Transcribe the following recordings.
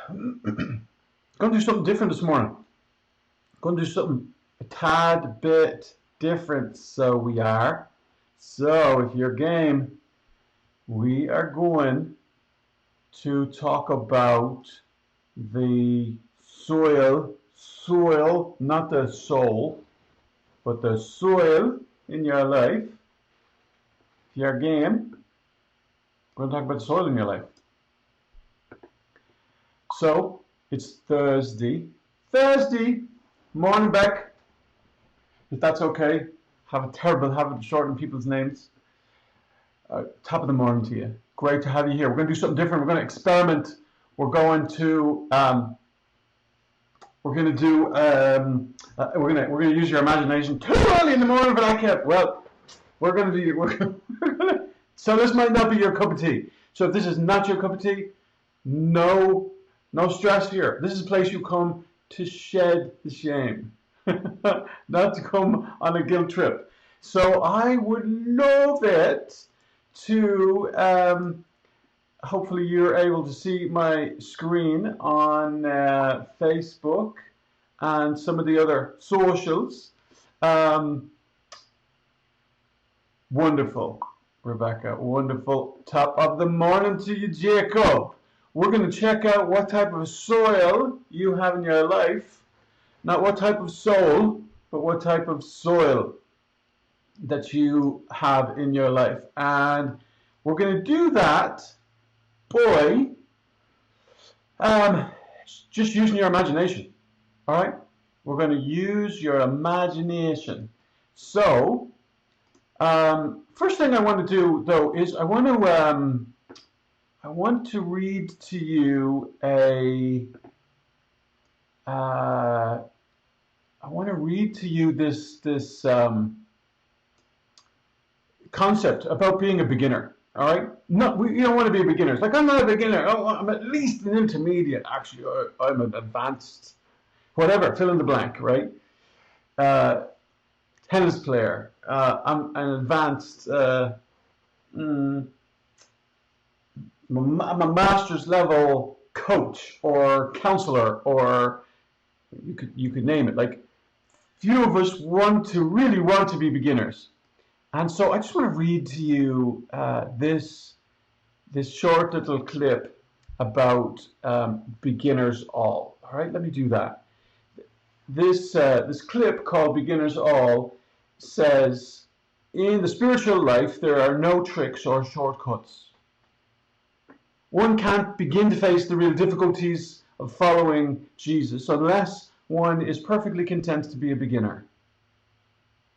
Going to do something different this morning. Going to do something a tad bit different. So we are. So if you're game, we are going to talk about the soil, not the soul, but the soil in your life. If you're game, we're going to talk about the soil in your life. So it's Thursday. Morning, Beck. If that's okay. Have a terrible habit of shortening people's names. Top of the morning to you. Great to have you here. We're going to do something different. We're going to experiment. We're going to use your imagination. Too early in the morning for that, Kev. Well, so this might not be your cup of tea. So if this is not your cup of tea, no stress here. This is a place you come to shed the shame, not to come on a guilt trip. So I would love it to, hopefully you're able to see my screen on Facebook and some of the other socials. Wonderful, Rebecca, wonderful. Top of the morning to you, Jacob. We're going to check out what type of soil you have in your life. Not what type of soul, but what type of soil that you have in your life. And we're going to do that by just using your imagination. All right? We're going to use your imagination. So, first thing I want to do, though, is I want to read to you this concept about being a beginner. All right, you don't want to be beginners. Like, I'm not a beginner. Oh, I'm at least an intermediate. Actually, I'm an advanced, whatever. Fill in the blank. Right? Tennis player. I'm an advanced. I'm a master's level coach or counselor, or you could name it. Like, few of us really want to be beginners. And so I just want to read to you this short little clip about beginners all. All right, let me do that. This clip called Beginners All says, in the spiritual life, there are no tricks or shortcuts. One can't begin to face the real difficulties of following Jesus unless one is perfectly content to be a beginner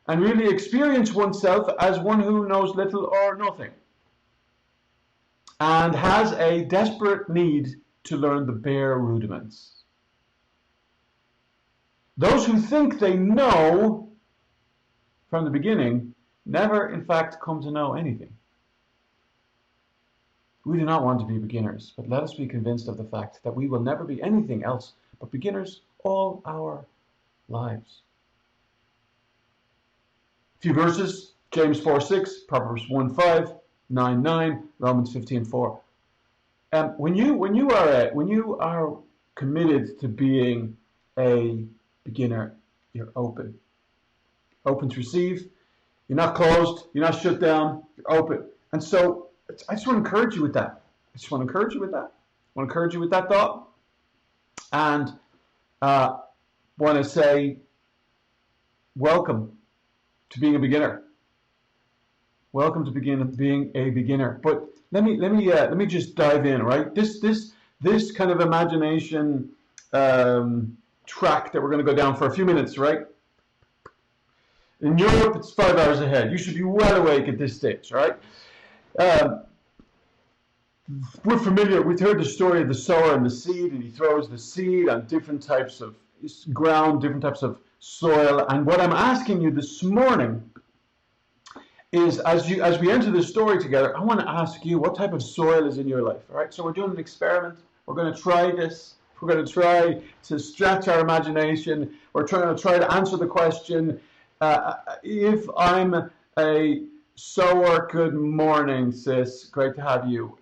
and really experience oneself as one who knows little or nothing and has a desperate need to learn the bare rudiments. Those who think they know from the beginning never, in fact, come to know anything. We do not want to be beginners, but let us be convinced of the fact that we will never be anything else but beginners all our lives. A few verses: James 4:6, Proverbs 1:5, 9:9, Romans 15:4. When you are committed to being a beginner, you're open to receive. You're not closed. You're not shut down. You're open. And so I just want to encourage you with that. I want to encourage you with that thought. And want to say, welcome to being a beginner. Welcome to being a beginner. But let me just dive in. Right, this kind of imagination track that we're going to go down for a few minutes. Right. In Europe, it's 5 hours ahead. You should be well awake at this stage. Right. We're familiar. We've heard the story of the sower and the seed, and he throws the seed on different types of ground, different types of soil. And what I'm asking you this morning is, as we enter this story together, I want to ask you, what type of soil is in your life? All right. So we're doing an experiment. We're going to try this. We're going to try to stretch our imagination. We're trying to answer the question: if I'm a sower, good morning, sis. Great to have you.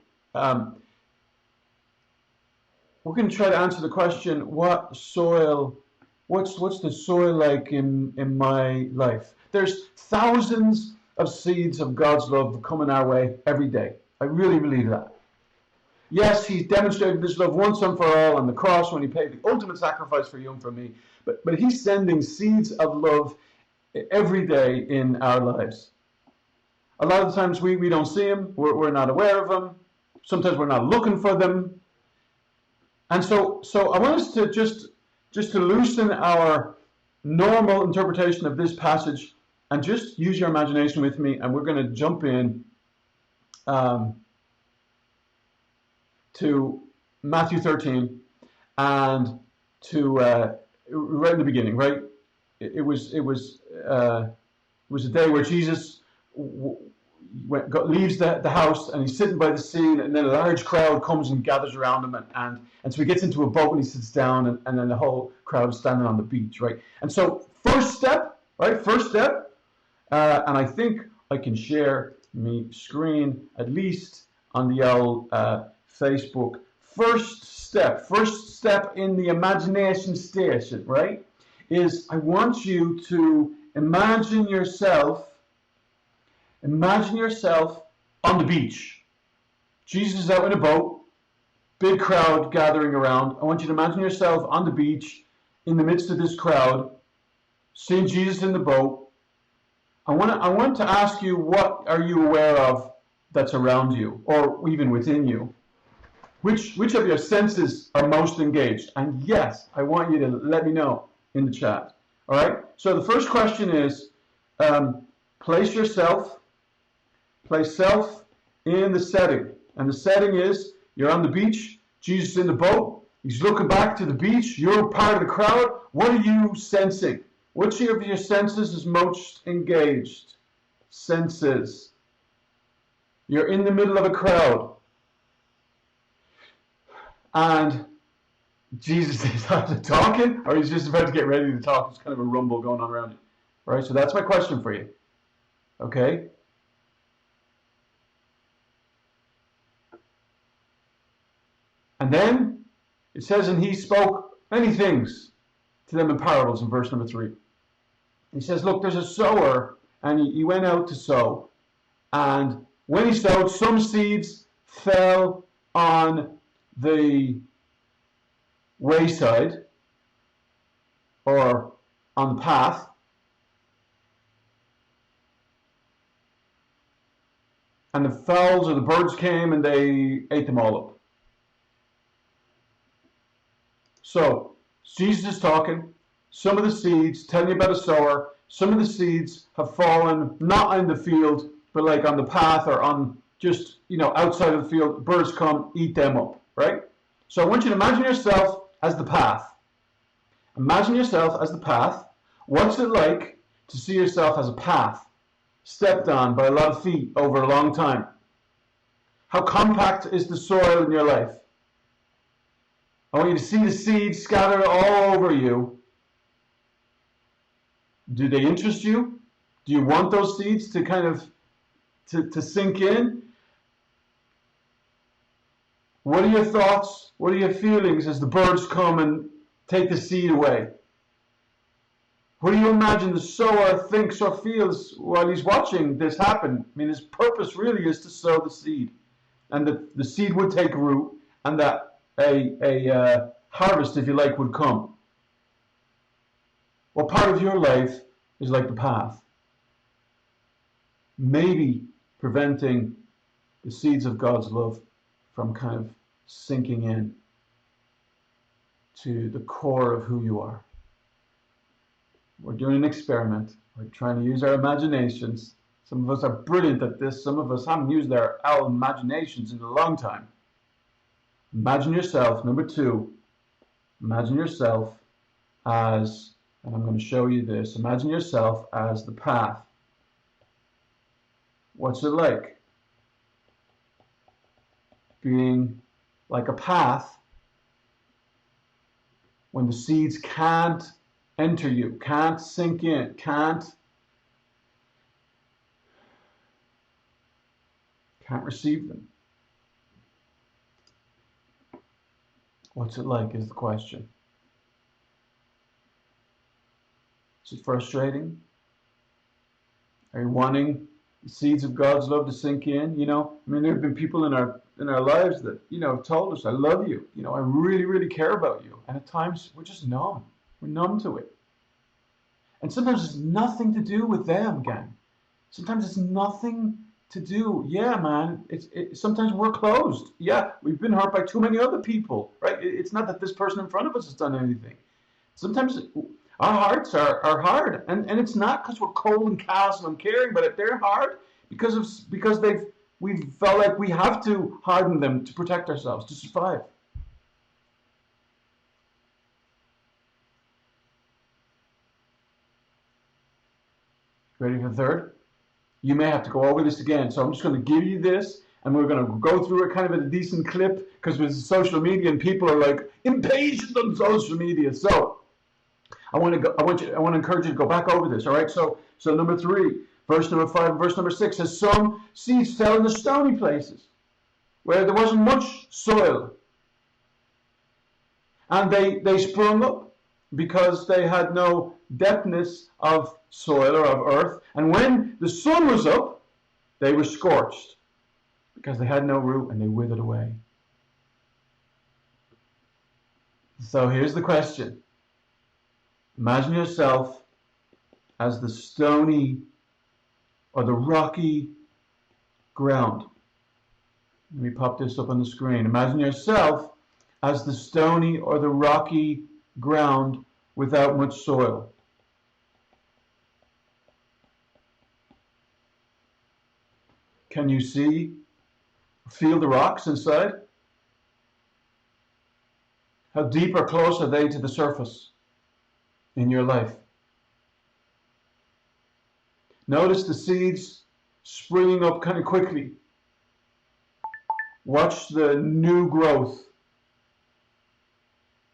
we're going to try to answer the question, what's the soil like in my life? There's thousands of seeds of God's love coming our way every day. I really believe that. Yes, he's demonstrated this love once and for all on the cross when he paid the ultimate sacrifice for you and for me. But he's sending seeds of love every day in our lives. A lot of the times we don't see them, we're not aware of them. Sometimes we're not looking for them. And so I want us to just to loosen our normal interpretation of this passage and just use your imagination with me, and we're going to jump in to Matthew 13 and to right in the beginning, right? It was a day where Jesus leaves the house, and he's sitting by the sea, and then a large crowd comes and gathers around him, and so he gets into a boat and he sits down, and then the whole crowd is standing on the beach, right? And so first step, and I think I can share my screen at least on the old Facebook. First step in the imagination station, right, is I want you to imagine yourself on the beach. Jesus is out in a boat, big crowd gathering around. I want you to imagine yourself on the beach in the midst of this crowd, seeing Jesus in the boat. I want to ask you, what are you aware of that's around you or even within you? Which of your senses are most engaged? And yes, I want you to let me know in the chat. All right? So the first question is, place self in the setting. And the setting is, you're on the beach, Jesus is in the boat, he's looking back to the beach, you're part of the crowd. What are you sensing? Which of your senses is most engaged? Senses. You're in the middle of a crowd. And Jesus is either talking or he's just about to get ready to talk. There's kind of a rumble going on around it. Right? So that's my question for you. Okay? And then it says, and he spoke many things to them in parables in verse number 3. He says, look, there's a sower, and he went out to sow. And when he sowed, some seeds fell on the wayside or on the path. And the fowls or the birds came and they ate them all up. So, Jesus is talking. Some of the seeds, telling you about a sower, some of the seeds have fallen not in the field, but like on the path or on just, outside of the field. Birds come, eat them up, right? So I want you to imagine yourself as the path. Imagine yourself as the path. What's it like to see yourself as a path, stepped on by a lot of feet over a long time? How compact is the soil in your life? I want you to see the seeds scattered all over you. Do they interest you? Do you want those seeds to kind of to sink in? What are your thoughts? What are your feelings as the birds come and take the seed away? What do you imagine the sower thinks or feels while he's watching this happen? I mean, his purpose really is to sow the seed, and the seed would take root, and that a harvest, if you like, would come. What part of your life is like the path? Maybe preventing the seeds of God's love from kind of sinking in to the core of who you are. We're doing an experiment. We're trying to use our imaginations. Some of us are brilliant at this. Some of us haven't used our imaginations in a long time. Imagine yourself, number 2, imagine yourself as, and I'm going to show you this, imagine yourself as the path. What's it like? Being like a path when the seeds can't enter you, can't sink in, can't receive them. What's it like is the question. Is it frustrating? Are you wanting the seeds of God's love to sink in? I mean, there have been people in our lives that, have told us, I love you. I really, really care about you. And at times we're just numb. We're numb to it. And sometimes it's nothing to do with them, gang. Sometimes it's nothing to do. Yeah, man. Sometimes we're closed. Yeah, we've been hurt by too many other people, right? It's not that this person in front of us has done anything. Sometimes our hearts are hard, and it's not because we're cold and callous and uncaring, but they're hard because we felt like we have to harden them to protect ourselves, to survive. Ready for the third? You may have to go over this again, so I'm just going to give you this, and we're going to go through it kind of at a decent clip because with social media and people are like impatient on social media. So I want to encourage you to go back over this. All right. So number 3, verse number 5, verse number 6 says, some seeds fell in the stony places where there wasn't much soil, and they sprung up because they had no depthness of soil or of earth. And when the sun was up, they were scorched because they had no root and they withered away. So here's the question. Imagine yourself as the stony or the rocky ground. Let me pop this up on the screen. Imagine yourself as the stony or the rocky ground without much soil. Can you feel the rocks inside? How deep or close are they to the surface in your life? Notice the seeds springing up kind of quickly. Watch the new growth.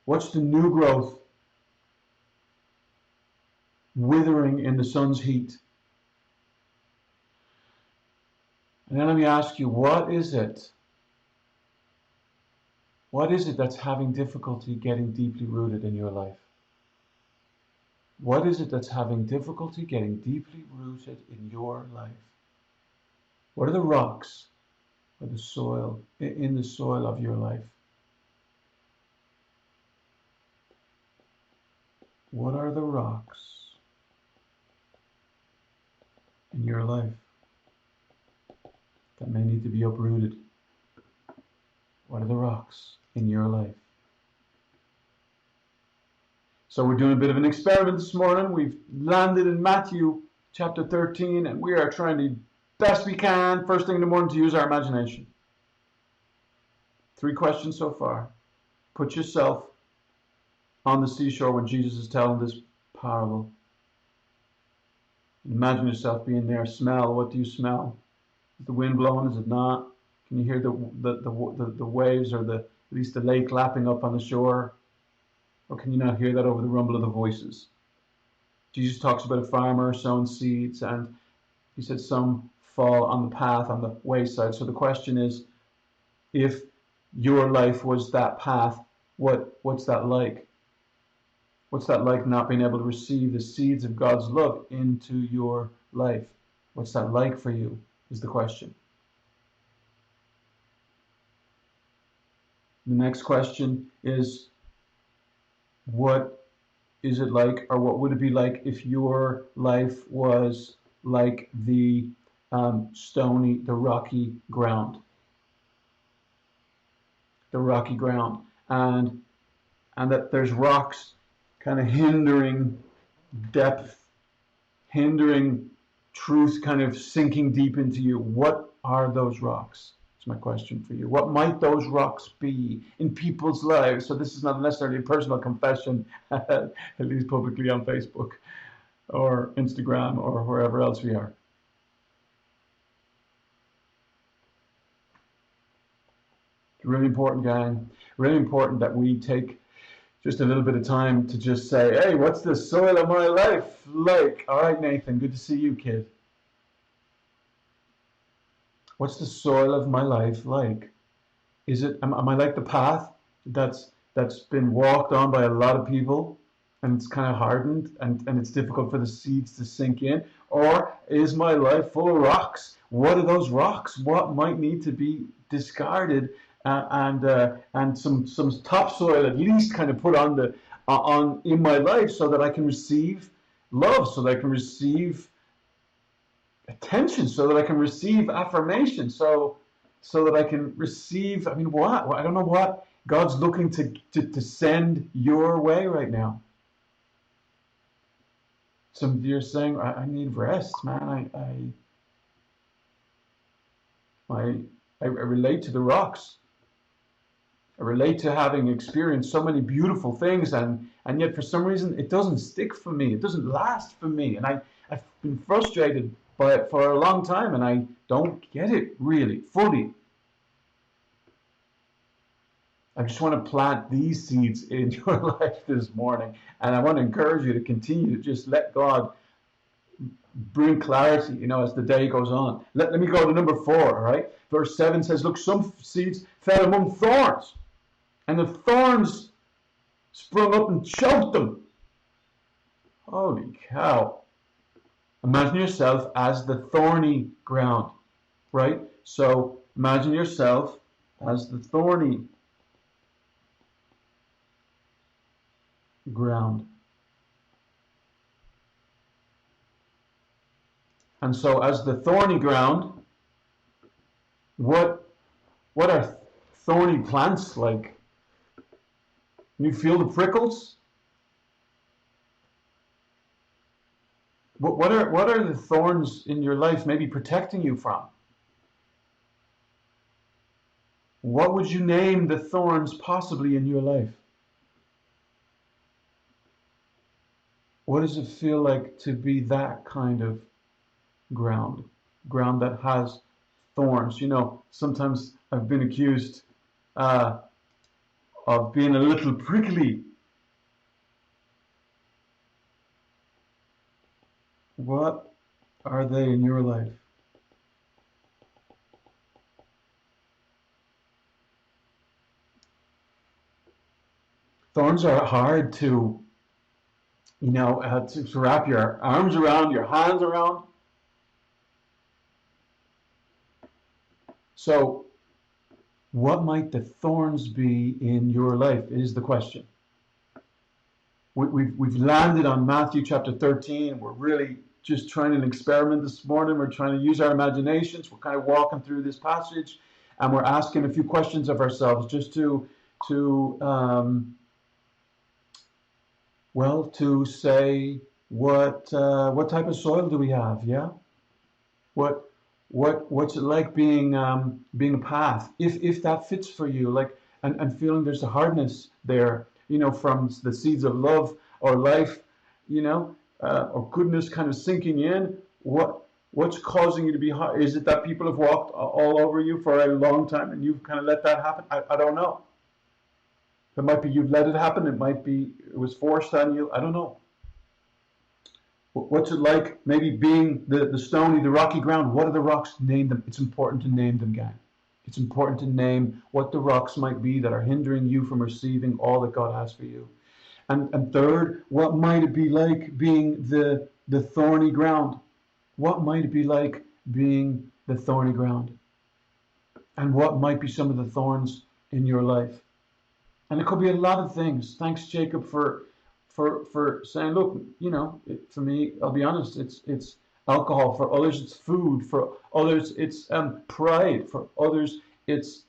Watch the new growth withering in the sun's heat. And then let me ask you, what is it? What is it that's having difficulty getting deeply rooted in your life? What is it that's having difficulty getting deeply rooted in your life? What are the rocks or the soil in the soil of your life? What are the rocks in your life that may need to be uprooted? What are the rocks in your life? So we're doing a bit of an experiment this morning. We've landed in Matthew chapter 13, and we are trying to best we can first thing in the morning to use our imagination. 3 questions so far. Put yourself on the seashore when Jesus is telling this parable. Imagine yourself being there. Smell. What do you smell? Is the wind blowing? Is it not? Can you hear the waves or at least the lake lapping up on the shore? Or can you not hear that over the rumble of the voices? Jesus talks about a farmer sowing seeds, and he said some fall on the path, on the wayside. So the question is, if your life was that path, what's that like? What's that like, not being able to receive the seeds of God's love into your life? What's that like for you, is the question. The next question is, what is it like, or what would it be like if your life was like the rocky ground? The rocky ground. And that there's rocks kind of hindering depth, hindering truth kind of sinking deep into you. What are those rocks? That's my question for you. What might those rocks be in people's lives? So this is not necessarily a personal confession, at least publicly on Facebook or Instagram or wherever else we are. Really important, gang. Really important that we take just a little bit of time to just say, hey, what's the soil of my life like? All right, Nathan, good to see you, kid. What's the soil of my life like? Am I like the path that's that's been walked on by a lot of people, and it's kind of hardened, and it's difficult for the seeds to sink in? Or is my life full of rocks? What are those rocks? What might need to be discarded, and some topsoil at least kind of put on the on in my life, so that I can receive love, so that I can receive attention, so that I can receive affirmation, so that I can receive. I mean, what? I don't know what God's looking to send your way right now. Some of you are saying, I need rest, man. I relate to the rocks. I relate to having experienced so many beautiful things, and yet for some reason it doesn't stick for me. It doesn't last for me. And I've been frustrated by it for a long time, and I don't get it really, fully. I just want to plant these seeds in your life this morning. And I want to encourage you to continue to just let God bring clarity, as the day goes on. Let me go to number 4, all right? Verse 7 says, look, some seeds fell among thorns, and the thorns sprung up and choked them. Holy cow. Imagine yourself as the thorny ground, right? So imagine yourself as the thorny ground. And so as the thorny ground, what are thorny plants like? You feel the prickles? What are the thorns in your life maybe protecting you from? What would you name the thorns possibly in your life? What does it feel like to be that kind of ground that has thorns? Sometimes I've been accused of being a little prickly. What are they in your life? Thorns are hard to wrap your arms around, your hands around. So, what might the thorns be in your life is the question. We've landed on Matthew chapter 13. We're really just trying an experiment this morning. We're trying to use our imaginations. We're kind of walking through this passage, and we're asking a few questions of ourselves, just to say what type of soil do we have? Yeah, what's it like being a path, if that fits for you, like, and feeling there's a hardness there, from the seeds of love or life, or goodness kind of sinking in. What's causing you to be hard? Is it that people have walked all over you for a long time and you've kind of let that happen? I don't know. It might be you've let it happen. It might be it was forced on you. I don't know. What's it like maybe being the stony, the rocky ground? What are the rocks? Name them. It's important to name them, gang. It's important to name what the rocks might be that are hindering you from receiving all that God has for you. And third, what might it be like being the thorny ground? What might it be like being the thorny ground? And what might be some of the thorns in your life? And it could be a lot of things. Thanks, Jacob, for saying, look, for me, I'll be honest, it's alcohol. For others, it's food. For others, it's pride. For others, it's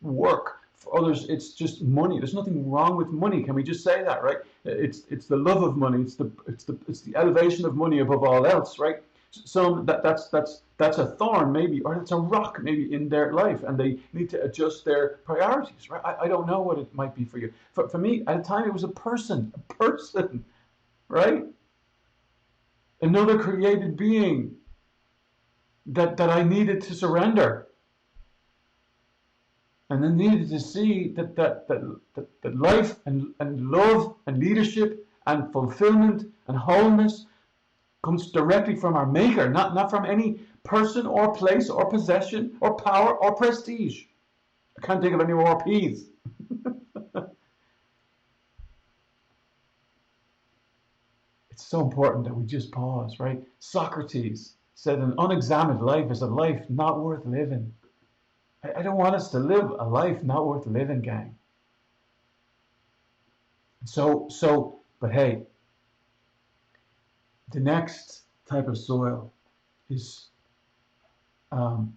work. For others, it's just money. There's nothing wrong with money. Can we just say that, right? It's the love of money. It's the elevation of money above all else, right? Some that's a thorn maybe, or it's a rock maybe in their life, and they need to adjust their priorities, right? I don't know what it might be for you. For me, at the time, it was a person, right? Another created being that I needed to surrender, and then needed to see that life and love and leadership and fulfillment and wholeness comes directly from our Maker, not from any person or place or possession or power or prestige. I can't think of any more P's. it's so important that we just pause, right? Socrates said an unexamined life is a life not worth living. I don't want us to live a life not worth living, gang. But hey, the next type of soil is in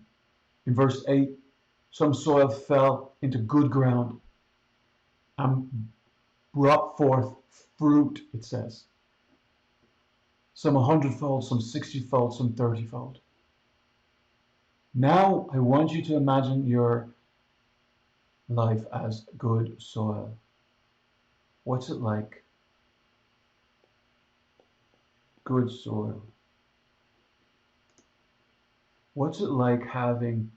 verse 8, some soil fell into good ground and brought forth fruit, it says. Some 100-fold, some 60-fold, some 30-fold. Now I want you to imagine your life as good soil. What's it like? Good soil. What's it like having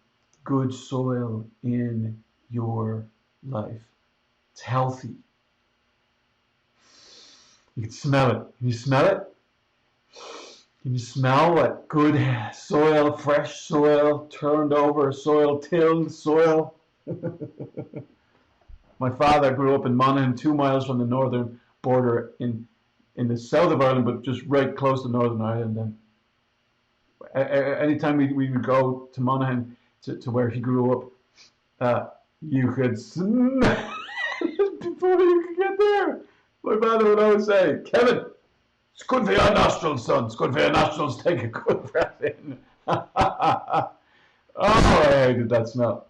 good soil in your life? It's healthy. You can smell it. Can you smell it? Can you smell what good soil, fresh soil, turned over soil, tilled soil? My father grew up in Monaghan, 2 miles from the northern border in the south of Ireland, but just right close to Northern Ireland. And anytime we would go to Monaghan, to where he grew up, you could smell it before you could get there. My father would always say, Kevin, it's good for your nostrils, son. It's good for your nostrils. Take a good breath in. Oh, I hated that smell.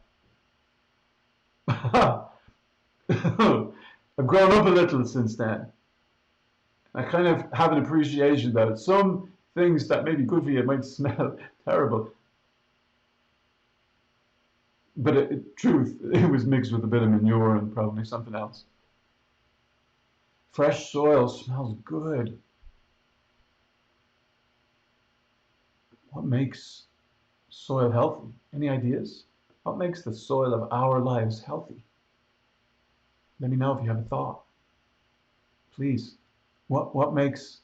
I've grown up a little since then. I kind of have an appreciation that some things that may be good for you might smell terrible. But truth, it was mixed with a bit of manure and probably something else. Fresh soil smells good. What makes soil healthy? Any ideas? What makes the soil of our lives healthy? Let me know if you have a thought. Please. What makes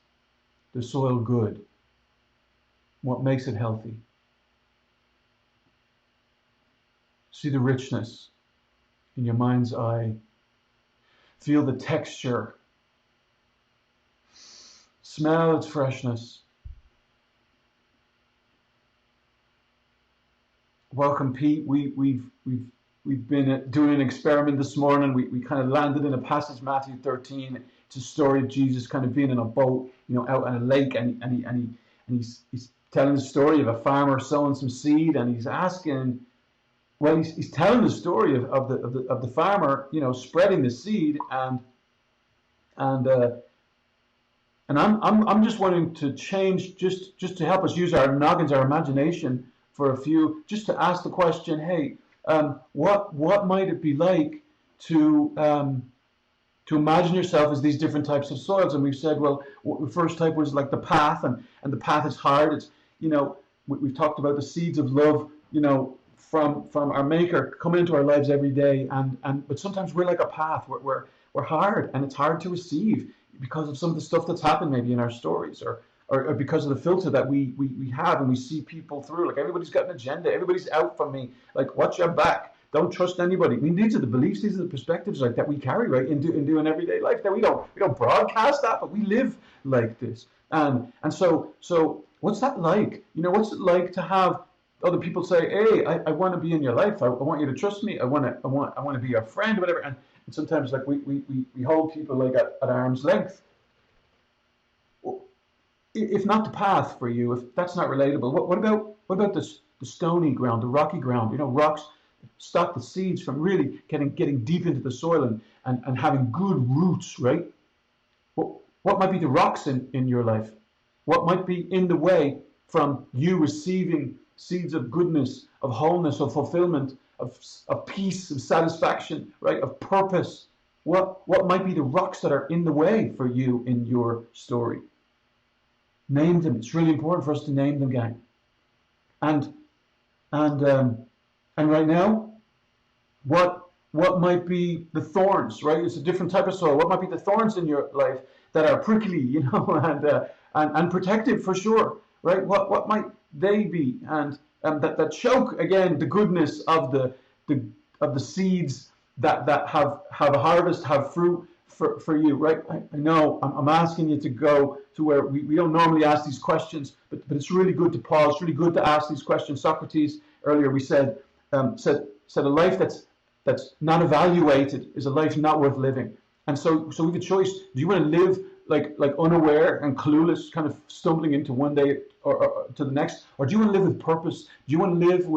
the soil good? What makes it healthy? See the richness in your mind's eye. Feel the texture. Smell its freshness. Welcome, Pete. We've been doing an experiment this morning. We kind of landed in a passage, Matthew 13. It's a story of Jesus kind of being in a boat, out on a lake, and he's telling the story of a farmer sowing some seed, and he's asking, well, he's telling the story of the farmer, spreading the seed, and I'm just wanting to change, just to help us use our noggins, our imagination for a few, just to ask the question, hey, what might it be like to imagine yourself as these different types of soils? And we've said, well, the first type was like the path, and the path is hard. It's, we've talked about the seeds of love, from our Maker coming into our lives every day, but sometimes we're like a path. We're hard, and it's hard to receive because of some of the stuff that's happened maybe in our stories, or because of the filter that we have, and we see people through. Like, everybody's got an agenda. Everybody's out for me. Like, watch your back. Don't trust anybody. I mean, these are the beliefs, these are the perspectives like that we carry right into everyday life. That we don't broadcast that, but we live like this. And so what's that like? What's it like to have other people say, hey, I want to be in your life. I want you to trust me. I want to be your friend, or whatever. And sometimes like we hold people like at arm's length. If not the path for you, if that's not relatable, what about the stony ground, the rocky ground? Rocks stop the seeds from really getting deep into the soil and having good roots, right? What might be the rocks in your life? What might be in the way from you receiving seeds of goodness, of wholeness, of fulfillment, of peace, of satisfaction, right? Of purpose? What might be the rocks that are in the way for you in your story? Name them. It's really important for us to name them, gang. And right now, what might be the thorns, right? It's a different type of soil. What might be the thorns in your life that are prickly, and protective for sure, right? What might they be, and that choke again the goodness of the seeds that have a harvest, have fruit for you, right? I know I'm asking you to go to where we don't normally ask these questions, but it's really good to pause. It's really good to ask these questions. Socrates earlier we said a life that's not evaluated is a life not worth living. And so we have a choice. Do you want to live like unaware and clueless, kind of stumbling into one day or to the next, or do you want to live with purpose? Do you want to live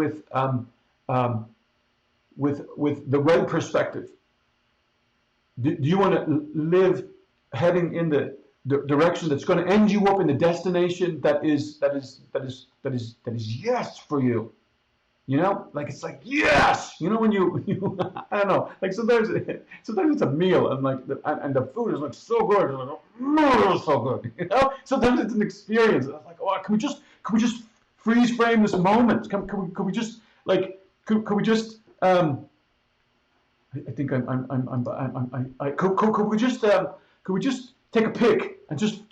with the right perspective? Do you want to live heading in the direction that's going to end you up in the destination that is yes for you? You know, like it's like yes. You know when you I don't know. Like sometimes it's a meal and and the food is like so good. It's like, oh, it's so good. You know. Sometimes it's an experience. It's like, oh, can we just freeze frame this moment? Can we just like could we just I think could we just take a pic and just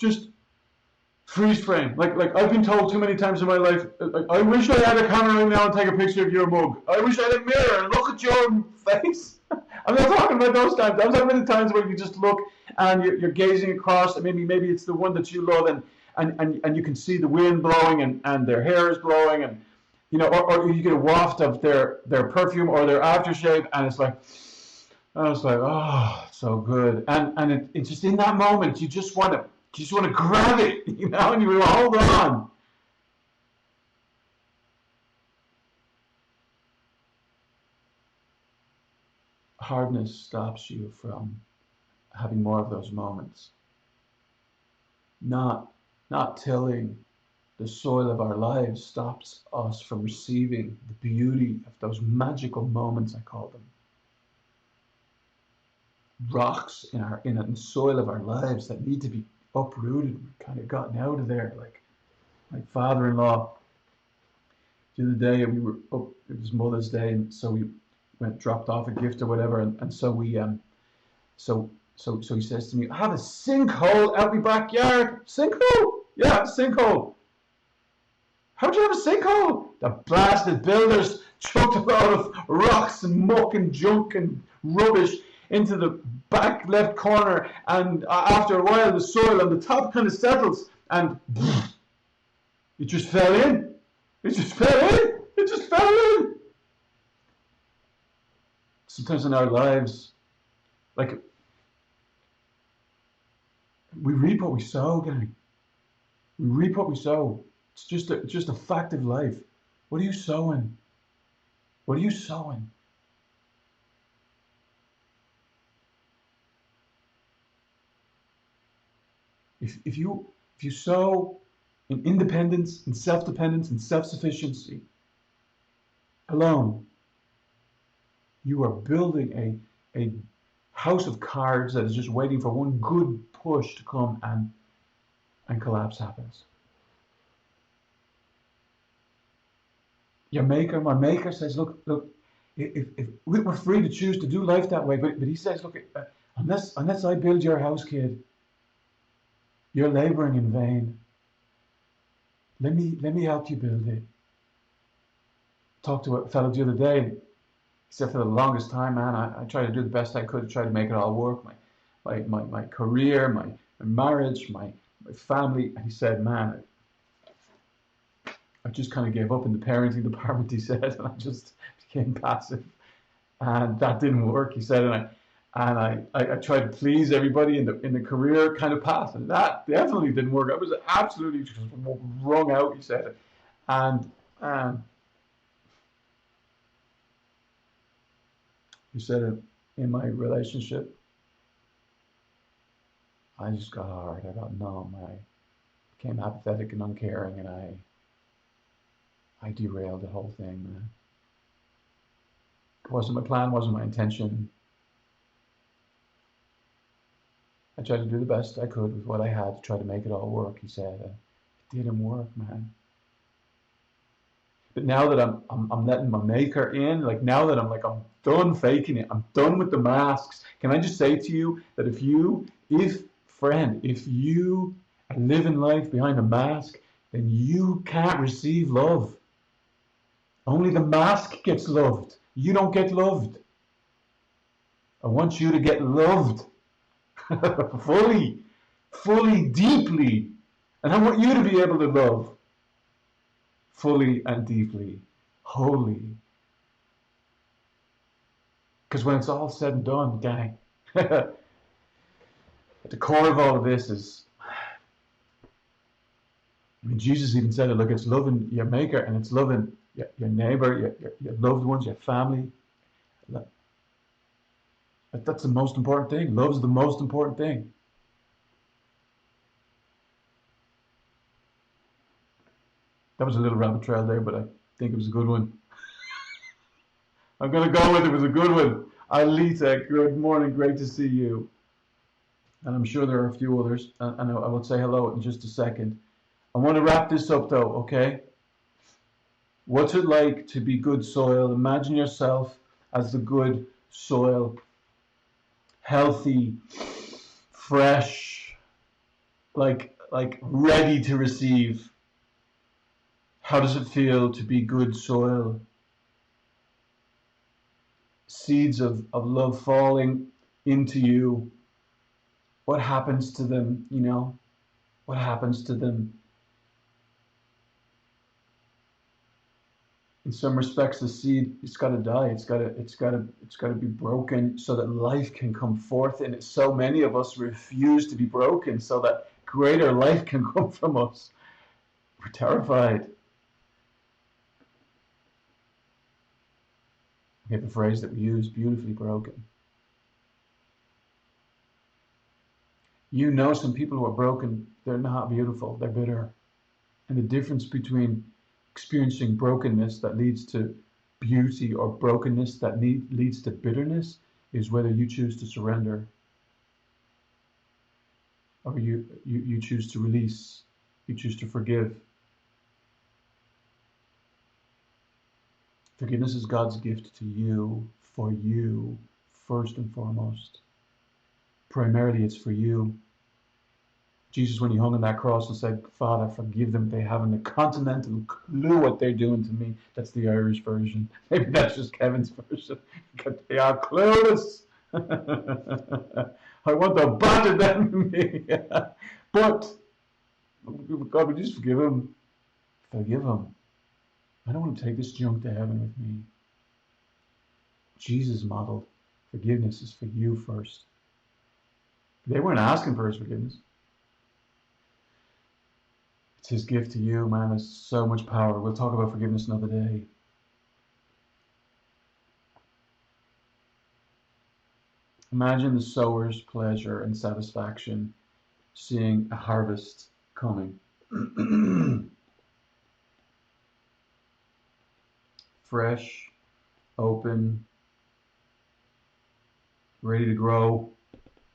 freeze frame? Like I've been told too many times in my life. I wish I had a camera right now and take a picture of your mug. I wish I had a mirror and look at your face. I'm not talking about those times. I'm talking about the times where you just look and you're gazing across, and maybe it's the one that you love, and you can see the wind blowing and their hair is blowing, and you know, or you get a waft of their perfume or their aftershave, and it's like. I was like, oh, so good, and it's just in that moment you just want to grab it, you know, and you hold on. Hardness stops you from having more of those moments. Not tilling the soil of our lives stops us from receiving the beauty of those magical moments, I call them. Rocks in the soil of our lives that need to be uprooted and kind of gotten out of there. Like my father-in-law, the other day we were up, it was Mother's Day, and so we dropped off a gift or whatever, and so we so he says to me, I have a sinkhole out my backyard. Sinkhole? Yeah, sinkhole. How'd you have a sinkhole? The blasted builders chucked a lot of rocks and muck and junk and rubbish into the back left corner, and after a while the soil on the top kind of settles, and it just fell in. It just fell in. It just fell in. Sometimes in our lives, like we reap what we sow, gang. We reap what we sow. It's just a fact of life. What are you sowing? What are you sowing? If you sow in independence and self-dependence and self-sufficiency alone, you are building a house of cards that is just waiting for one good push to come and collapse happens. My maker says, look, if we're free to choose to do life that way, but he says, look, unless I build your house, kid, you're laboring in vain. Let me help you build it. Talked to a fellow the other day. He said for the longest time, man, I tried to do the best I could to try to make it all work. My career, my marriage, my family. And he said, man, I just kind of gave up in the parenting department, he said, and I just became passive. And that didn't work, he said, and I tried to please everybody in the career kind of path, and that definitely didn't work. I was absolutely just wrung out, he said. And he said, in my relationship, I just got hard. I got numb. I became apathetic and uncaring, and I derailed the whole thing. It wasn't my plan, wasn't my intention. I tried to do the best I could with what I had to try to make it all work, he said. It didn't work, man. But now that I'm letting my maker in, like now that I'm done faking it, I'm done with the masks. Can I just say to you that if you are living life behind a mask, then you can't receive love. Only the mask gets loved. You don't get loved. I want you to get loved. fully, fully, deeply. And I want you to be able to love fully and deeply, wholly. Because when it's all said and done, gang, at the core of all of this is, I mean, Jesus even said it, look, it's loving your maker and it's loving your neighbor, your loved ones, your family. That's the most important thing. Love's the most important thing. That was a little rabbit trail there, but I think it was a good one. I'm going to go with it. It was a good one. Alita, good morning. Great to see you. And I'm sure there are a few others. And I will say hello in just a second. I want to wrap this up though, okay? What's it like to be good soil? Imagine yourself as the good soil. Healthy, fresh, like ready to receive. How does it feel to be good soil? Seeds of love falling into you. What happens to them, you know? What happens to them? In some respects, the seed, it's got to die. It's got to be broken so that life can come forth in it. So many of us refuse to be broken so that greater life can come from us. We're terrified. We have a phrase that we use, beautifully broken. You know some people who are broken, they're not beautiful, they're bitter. And the difference between experiencing brokenness that leads to beauty or brokenness that leads to bitterness is whether you choose to surrender or you choose to release, you choose to forgive. Forgiveness is God's gift to you, for you, first and foremost. Primarily it's for you. Jesus, when he hung on that cross and said, Father, forgive them, they haven't a continental clue what they're doing to me. That's the Irish version. Maybe that's just Kevin's version. They are clueless. I want to batter them. But, God, would you just forgive them? Forgive them. I don't want to take this junk to heaven with me. Jesus modeled forgiveness is for you first. They weren't asking for his forgiveness. It's his gift to you, man. There's so much power. We'll talk about forgiveness another day. Imagine the sower's pleasure and satisfaction seeing a harvest coming. Fresh, open, ready to grow.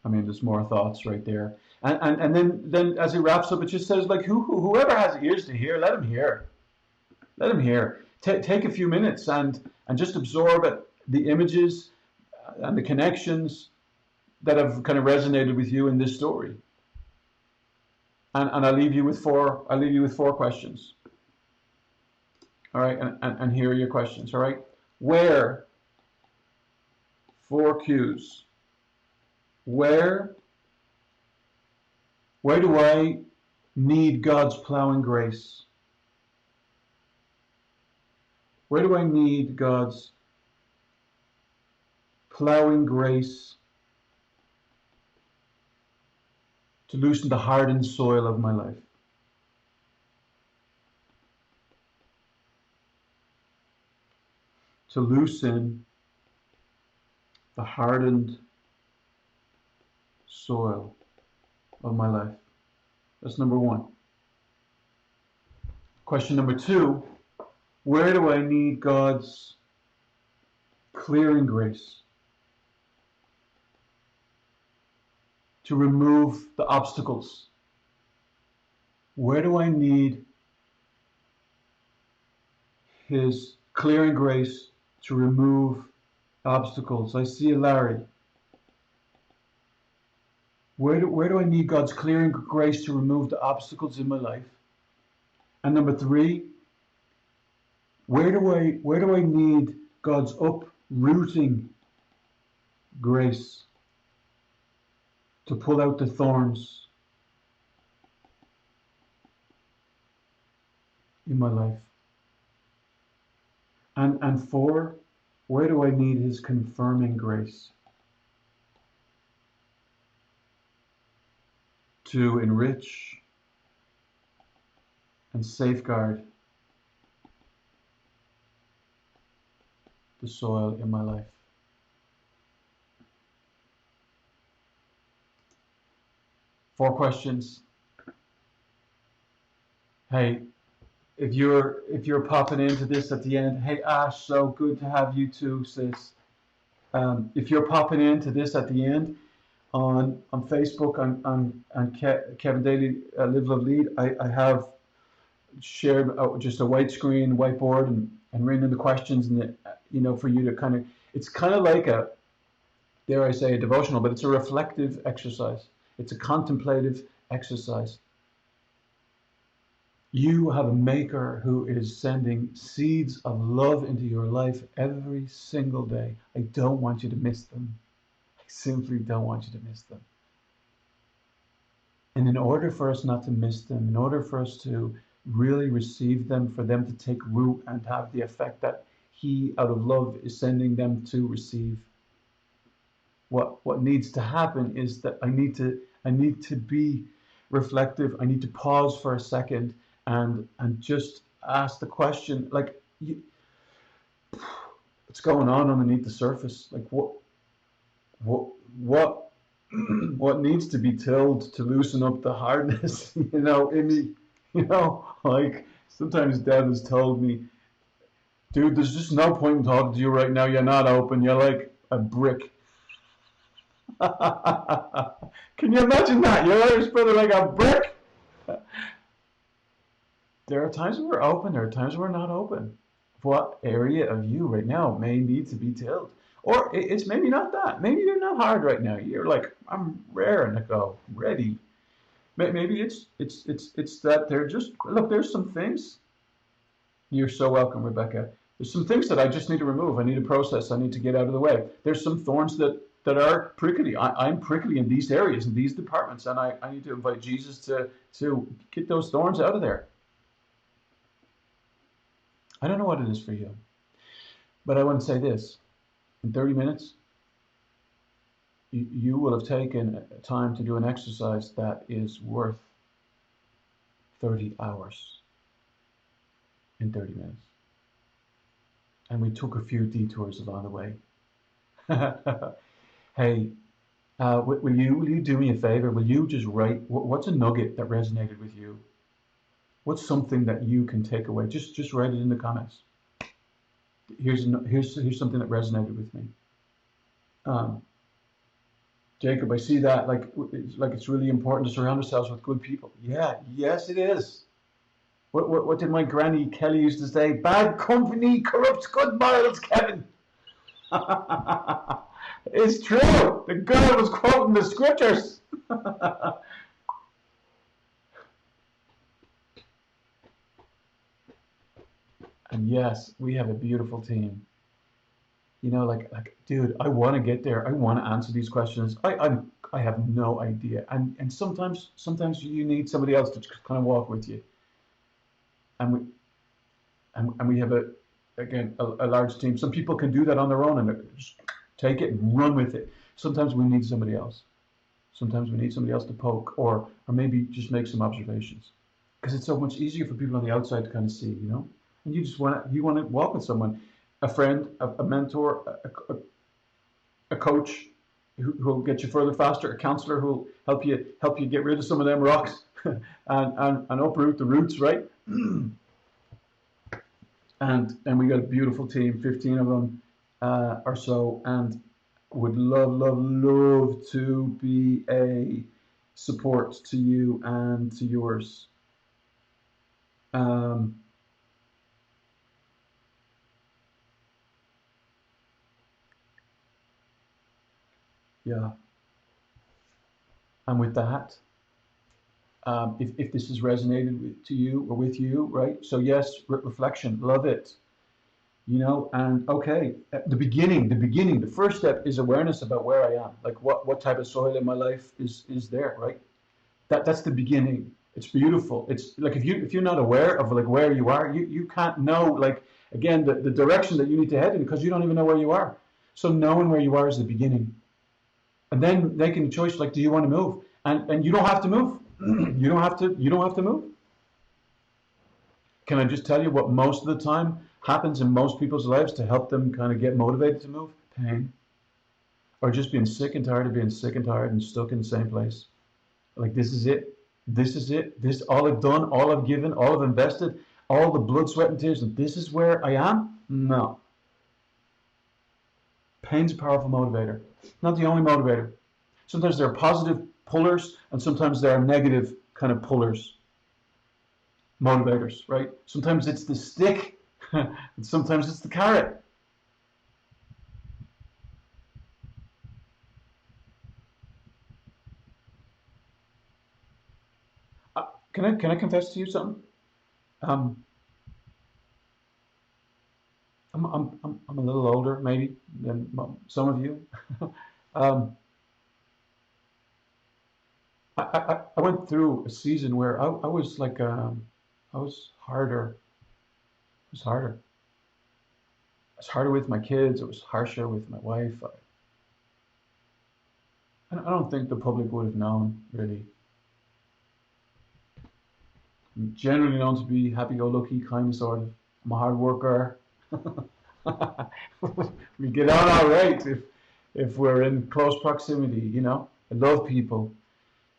I mean, there's more thoughts right there. And then as he wraps up, it just says, like, whoever has ears to hear, let him hear. Let him hear. Take a few minutes and just absorb it, the images and the connections that have kind of resonated with you in this story. And I'll leave you with four questions. All right, and here are your questions. All right, where? 4 Q's. Where do I need God's plowing grace? Where do I need God's plowing grace to loosen the hardened soil of my life? To loosen the hardened soil of my life. That's number 1. Question number 2, where do I need God's clearing grace to remove the obstacles? Where do I need his clearing grace to remove obstacles? I see a Larry. Where do I need God's clearing grace to remove the obstacles in my life? And number 3, where do I need God's uprooting grace to pull out the thorns in my life. And 4, where do I need his confirming grace to enrich and safeguard the soil in my life? Four questions. Hey, if you're popping into this at the end, hey Ash, so good to have you too, sis. If you're popping into this at the end on Facebook on Kevin Daly Live Love Lead, I have shared just a white screen whiteboard and written in the questions and for you to kind of, it's kind of like a, dare I say, a devotional, but it's a reflective exercise. It's a contemplative exercise. You have a maker who is sending seeds of love into your life every single day. I don't want you to miss them. I simply don't want you to miss them. And in order for us not to miss them, in order for us to really receive them, for them to take root and have the effect that he, out of love, is sending them to receive, what needs to happen is that I need to be reflective. I need to pause for a second and just ask the question, like, what's going on underneath the surface? Like, what what needs to be tilled to loosen up the hardness, in me, like sometimes Dad has told me, dude, there's just no point in talking to you right now. You're not open. You're like a brick. Can you imagine that? Your Irish brother like a brick? There are times when we're open, there are times when we're not open. What area of you right now may need to be tilled? Or it's maybe not that. Maybe you're not hard right now. You're like, I'm raring to go, ready. Maybe it's that they're just, look, there's some things. You're so welcome, Rebecca. There's some things that I just need to remove. I need to process. I need to get out of the way. There's some thorns that are prickly. I'm prickly in these areas, in these departments, and I need to invite Jesus to get those thorns out of there. I don't know what it is for you, but I want to say this. In 30 minutes, you will have taken time to do an exercise that is worth 30 hours in 30 minutes. And we took a few detours along the way. Hey, will you do me a favor? Will you just write, what's a nugget that resonated with you? What's something that you can take away? Just write it in the comments. Here's something that resonated with me. Jacob, I see that it's really important to surround ourselves with good people. Yeah, yes, it is. What did my granny Kelly used to say? Bad company corrupts good morals, Kevin. It's true. The girl was quoting the scriptures. And yes, we have a beautiful team. Dude, I want to get there. I want to answer these questions. I have no idea. And sometimes you need somebody else to kind of walk with you. And we have a large team. Some people can do that on their own and just take it and run with it. Sometimes we need somebody else. Sometimes we need somebody else to poke or maybe just make some observations. Because it's so much easier for people on the outside to kind of see, And you want to walk with someone, a friend, a mentor, a coach who'll get you further faster, a counselor who'll help you get rid of some of them rocks and uproot the roots, right? And we got a beautiful team, 15 of them or so, and would love to be a support to you and to yours. Yeah. And with that, if this has resonated to you or with you, right? So yes, reflection, love it. And okay, at the first step is awareness about where I am, like what type of soil in my life is there, right? That's the beginning. It's beautiful. It's like if you're not aware of like where you are, you can't know like again the direction that you need to head in because you don't even know where you are. So knowing where you are is the beginning, and then making a choice like, do you want to move? And you don't have to move. You don't have to move. Can I just tell you what most of the time happens in most people's lives to help them kind of get motivated to move? Pain, or just being sick and tired of being sick and tired and stuck in the same place. Like this is it. This is it. This all I've done, all I've given, all I've invested, all the blood, sweat, and tears, and this is where I am? No. Pain's a powerful motivator. Not the only motivator. Sometimes there are positive pullers, and sometimes there are negative kind of pullers, motivators, right? Sometimes it's the stick, and sometimes it's the carrot. Can I confess to you something? Um, I'm a little older maybe than some of you. um, I went through a season where I was like I was harder. It was harder. I was harder with my kids. It was harsher with my wife. I don't think the public would have known really. I'm generally known to be happy-go-lucky, kind of sort of. I'm a hard worker. We get on all right if we're in close proximity. I love people.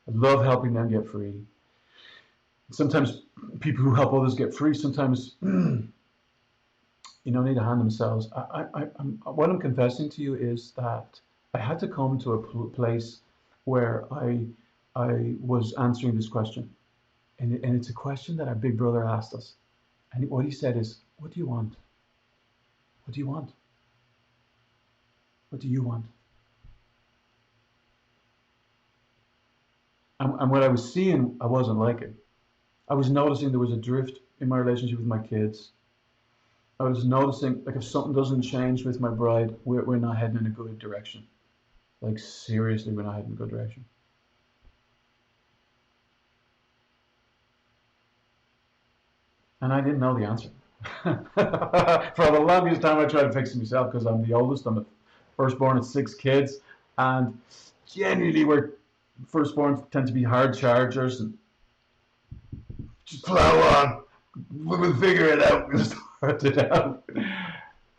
I love helping them get free. Sometimes people who help others get free sometimes need to hand themselves. What I'm confessing to you is that I had to come to a place where I was answering this question, and it's a question that our big brother asked us, and what he said is, "What do you want? What do you want? What do you want?" And what I was seeing, I wasn't liking. I was noticing there was a drift in my relationship with my kids. I was noticing like if something doesn't change with my bride, we're not heading in a good direction. Like seriously, we're not heading in a good direction. And I didn't know the answer. For the longest time, I tried to fix it myself because I'm the oldest. I'm the firstborn of six kids, and genuinely, we're firstborns tend to be hard chargers and just plow on. We'll figure it out. We'll sort it out.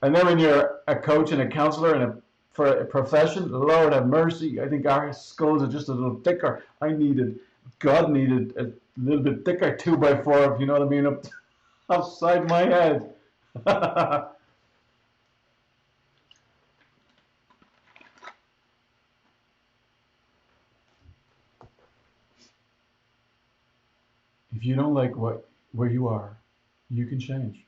And then when you're a coach and a counselor and for a profession, Lord have mercy, I think our skulls are just a little thicker. God needed a little bit thicker 2x4, if you know what I mean, up outside my head. If you don't like where you are, you can change.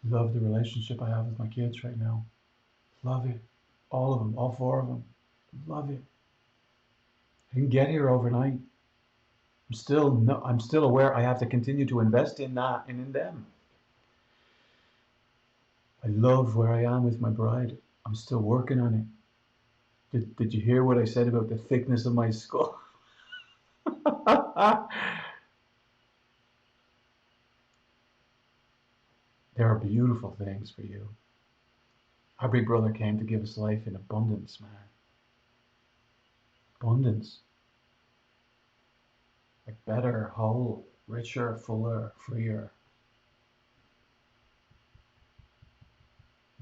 Love the relationship I have with my kids right now. Love it. All of them, all four of them. Love it. I didn't get here overnight. I'm still aware I have to continue to invest in that and in them. I love where I am with my bride. I'm still working on it. Did you hear what I said about the thickness of my skull? There are beautiful things for you. Our big brother came to give us life in abundance, man. Abundance. Like better, whole, richer, fuller, freer.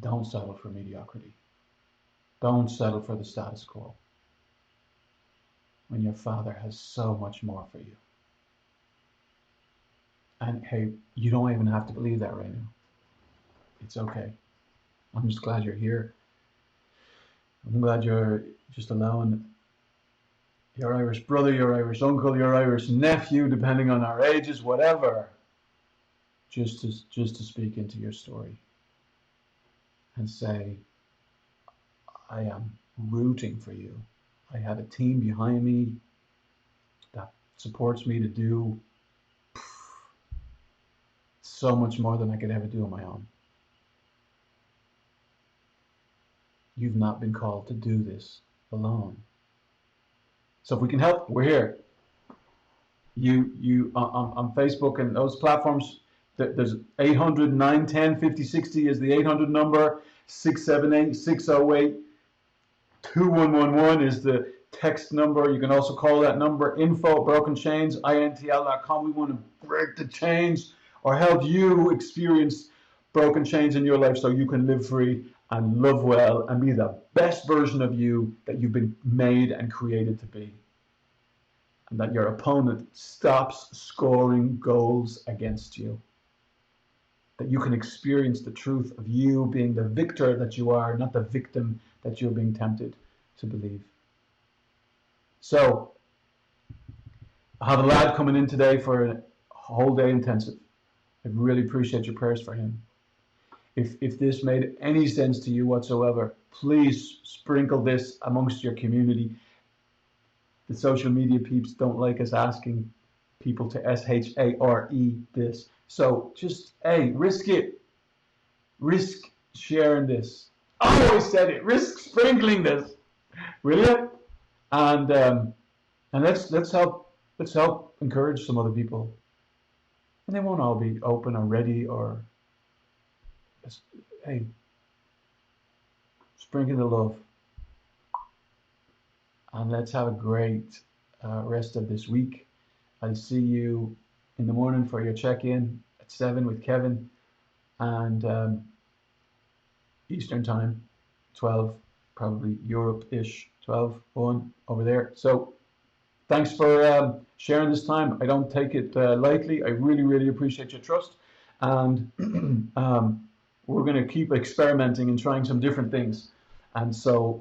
Don't settle for mediocrity. Don't settle for the status quo when your father has so much more for you. And hey, you don't even have to believe that right now. It's okay. I'm just glad you're here. I'm glad you're just allowing your Irish brother, your Irish uncle, your Irish nephew, depending on our ages, whatever, just to speak into your story and say, I am rooting for you. I have a team behind me that supports me to do so much more than I could ever do on my own. You've not been called to do this alone. So if we can help, we're here. You on Facebook and those platforms, there's 800 910 5060 is the 800 number. 678 608 2111 is the text number. You can also call that number. info@brokenchainsintl.com. We want to break the chains or help you experience broken chains in your life so you can live free and love well and be the best version of you that you've been made and created to be. And that your opponent stops scoring goals against you. That you can experience the truth of you being the victor that you are, not the victim that you're being tempted to believe. So, I have a lad coming in today for a whole day intensive. I really appreciate your prayers for him. If this made any sense to you whatsoever, please sprinkle this amongst your community. The social media peeps don't like us asking people to share this. So just, hey, risk it. Risk sharing this. I always said it. Risk sprinkling this. Will you? And let's help encourage some other people. And they won't all be open or ready or hey, sprinkle the love. And let's have a great rest of this week. I'll see you in the morning for your check-in at 7 with Kevin, and Eastern time, 12, probably Europe-ish, 12, 1 over there. So thanks for sharing this time. I don't take it lightly. I really, really appreciate your trust. And we're going to keep experimenting and trying some different things. And so,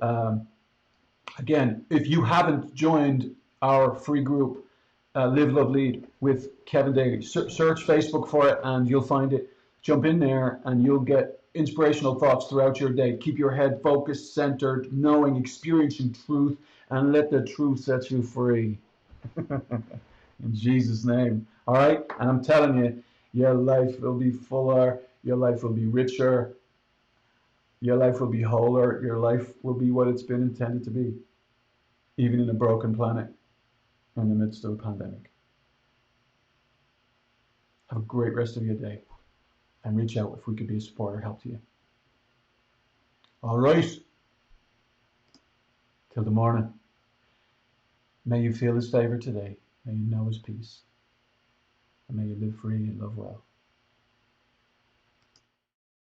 again, if you haven't joined our free group, Live, Love, Lead with Kevin Daly, search Facebook for it and you'll find it. Jump in there and you'll get inspirational thoughts throughout your day. Keep your head focused, centered, knowing, experiencing truth, and let the truth set you free. In Jesus' name. All right? And I'm telling you, your life will be fuller, your life will be richer, your life will be wholer, your life will be what it's been intended to be, even in a broken planet in the midst of a pandemic. Have a great rest of your day and reach out if we could be a support or help to you. All right. Till the morning. May you feel his favor today. May you know his peace. And may you live free and love well.